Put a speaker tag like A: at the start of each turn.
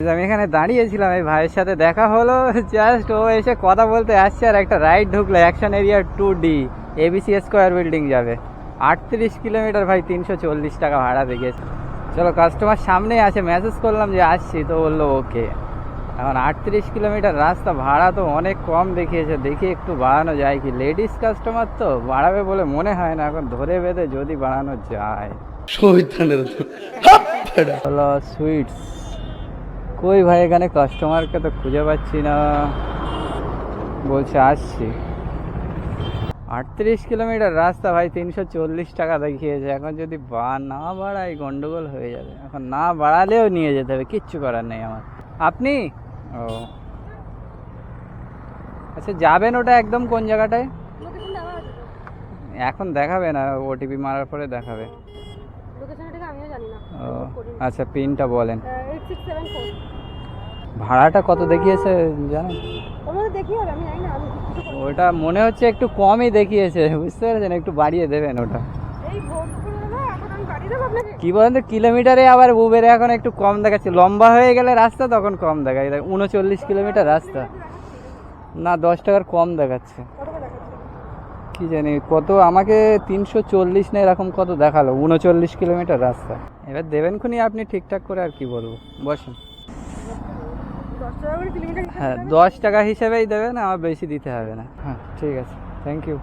A: আমি এখানে দাঁড়িয়েছিলাম, এই ভাইয়ের সাথে দেখা হলো, জাস্ট ও এসে কথা বলতে আসছে আর একটা রাইড ঢুকলো action area 2D, ABC square building যাবে 38 কিলোমিটার। ভাই 340 টাকা ভাড়া দেখিয়েছে। চলো, কাস্টমার সামনেই আছে, মেসেজ করলাম যে আসছি, তো বললো ওকে। এখন 38 কিলোমিটার রাস্তা, ভাড়া তো অনেক কম দেখিয়েছে, দেখি একটু বাড়ানো যায় কি। লেডিস কাস্টমার তো বাড়াবে বলে মনে হয় না, এখন ধরে বেঁধে যদি বাড়ানো যায়। হলো সুইটস, কই ভাই এখানে কাস্টমারকে তো খুঁজে পাচ্ছি না। বলছে আসছি। 38 কিলোমিটার রাস্তা ভাই, 340 টাকা দেখিয়েছে। এখন যদি না বাড়াই গন্ডগোল হয়ে যাবে। এখন না বাড়ালেও নিয়ে যেতে হবে, কিচ্ছু করার নেই আমার। আপনি ও আচ্ছা, যাবেন ওটা একদম কোন জায়গাটায়? এখন দেখাবে না, ওটিপি মারার পরে দেখাবে। ও আচ্ছা, পিনটা বলেন। ভাড়াটা কত দেখিয়েছে জানেন? ওটা মনে হচ্ছে একটু কমই দেখিয়েছে, বুঝতে পেরেছেন? একটু বাড়িয়ে দেবেন ওটা। কি বলেন তো, কিলোমিটারে আবার উবেরে এখন একটু কম দেখাচ্ছে। লম্বা হয়ে গেলে রাস্তা তখন কম দেখায়। 39 কিলোমিটার রাস্তা, না 10 টাকার কম দেখাচ্ছে। কি জানি কত, আমাকে 340 না এরকম কত দেখালো। 39 কিলোমিটার রাস্তা। এবার দেবেন খুনি আপনি ঠিকঠাক করে, আর কি বলবো। বসেন। হ্যাঁ, 10 টাকা হিসেবেই দেবেন, আমার বেশি দিতে হবে না। হ্যাঁ ঠিক আছে, থ্যাংক ইউ।